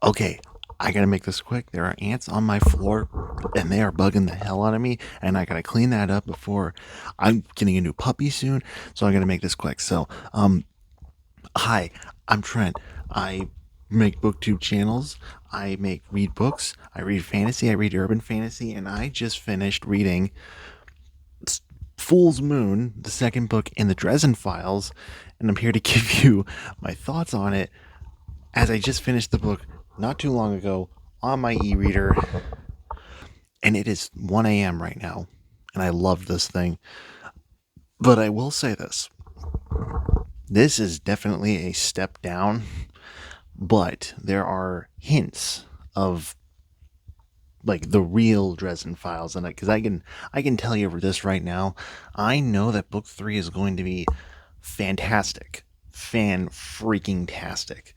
Okay, I gotta make this quick. There are ants on my floor and they are bugging the hell out of me, and I gotta clean that up before I'm getting a new puppy soon. So I gotta make this quick. Hi, I'm Trent. I make booktube channels. I make read books. I read fantasy. I read urban fantasy, and I just finished reading Fool's Moon, the second book in the Dresden Files, and I'm here to give you my thoughts on it as I just finished the book not too long ago on my e-reader, and it is 1 a.m. right now, and I love this thing. But I will say this. This is definitely a step down, but there are hints of like the real Dresden Files in it, because I can tell you this right now. I know that book 3 is going to be fantastic. Fan freaking tastic.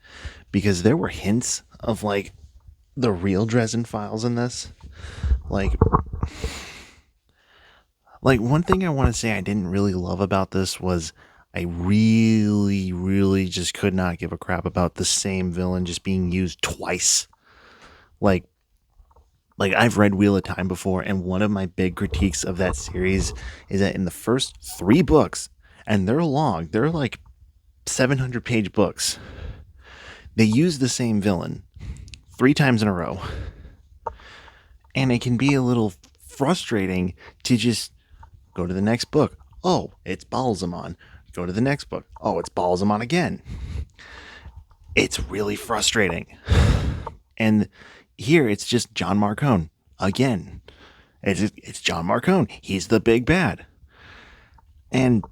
Because there were hints of like the real Dresden Files in this. Like like one thing I want to say I didn't really love about this was I really just could not give a crap about the same villain just being used twice. Like I've read Wheel of Time before, and one of my big critiques of that series is that in the first 3 books, and they're long, they're like 700-page books, they use the same villain 3 times in a row. And it can be a little frustrating to just go to the next book. Oh, it's Balsamon. Go to the next book. Oh, it's Balsamon again. It's really frustrating. And here it's just John Marcone again. It's John Marcone. He's the big bad. And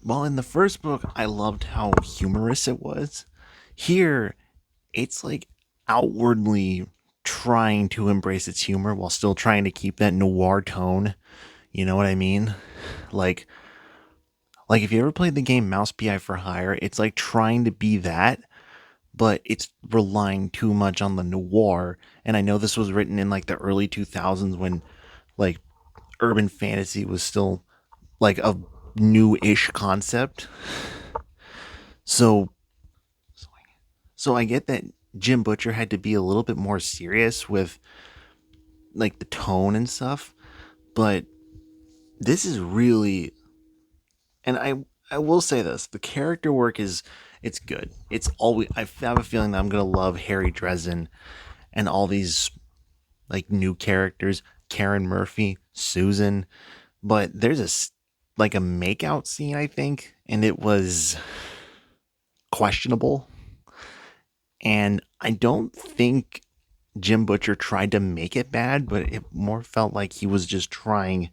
while in the first book I loved how humorous it was, here it's like outwardly trying to embrace its humor while still trying to keep that noir tone. You know what I mean? Like if you ever played the game Mouse PI for Hire, it's like trying to be that, but it's relying too much on the noir. And I know this was written in like the early 2000s when like urban fantasy was still like a new-ish concept. So so I get that Jim Butcher had to be a little bit more serious with like the tone and stuff, but this is really, and I will say this, the character work is, it's good. It's always, I have a feeling that I'm going to love Harry Dresden and all these like new characters, Karen Murphy, Susan, but there's like a makeout scene, I think, and it was questionable. And I don't think Jim Butcher tried to make it bad, but it more felt like he was just trying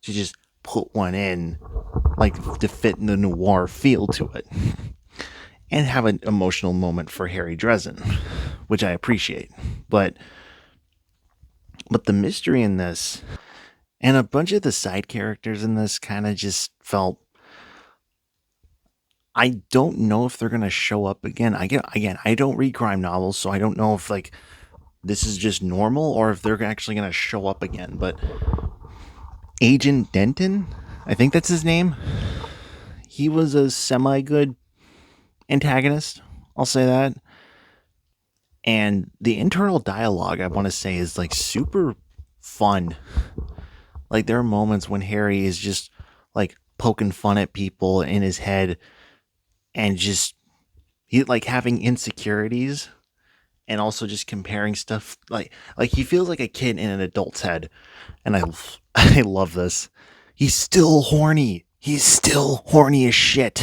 to just put one in, like to fit in the noir feel to it, and have an emotional moment for Harry Dresden, which I appreciate. But the mystery in this and a bunch of the side characters in this kind of just felt, I don't know if they're gonna show up again. I don't read crime novels, so I don't know if like this is just normal or if they're actually gonna show up again. But Agent Denton, I think that's his name. He was a semi good antagonist. I'll say that. And the internal dialogue, I want to say, is like super fun. Like there are moments when Harry is just like poking fun at people in his head and just he like having insecurities and also just comparing stuff like he feels like a kid in an adult's head. And I I love this. He's still horny. He's still horny as shit.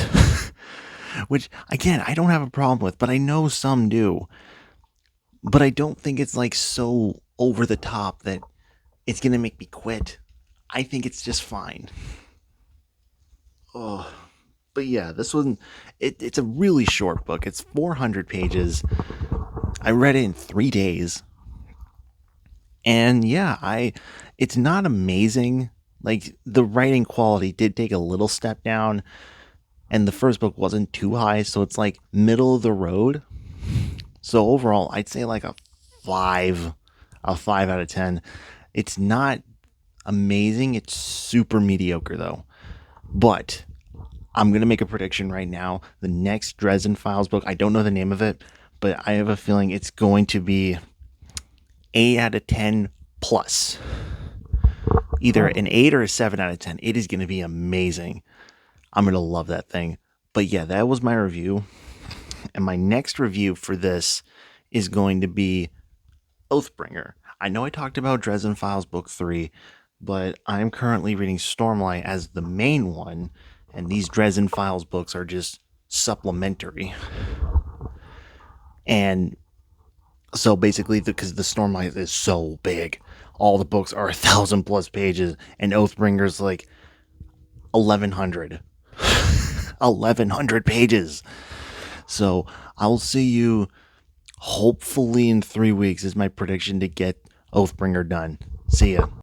Which again, I don't have a problem with, but I know some do. But I don't think it's like so over the top that it's gonna make me quit. I think it's just fine. Oh, but yeah, this one, it's a really short book. It's 400 pages. I read it in 3 days, and yeah, it's not amazing. Like the writing quality did take a little step down, and the first book wasn't too high, so it's like middle of the road. So overall, I'd say like five, a 5 out of 10. It's not amazing. It's super mediocre though. But I'm gonna make a prediction right now. The next Dresden Files book, I don't know the name of it, but I have a feeling it's going to be 8 out of 10 plus. Either an 8 or a 7 out of 10. It is going to be amazing. I'm going to love that thing. But yeah, that was my review. And my next review for this is going to be Oathbringer. I know I talked about Dresden Files Book 3, but I'm currently reading Stormlight as the main one, and these Dresden Files books are just supplementary. And so basically, because the Stormlight is so big, all the books are 1,000 plus pages, and Oathbringer's like 1,100. 1,100 pages. So I'll see you hopefully in 3 weeks is my prediction to get Oathbringer done. See ya.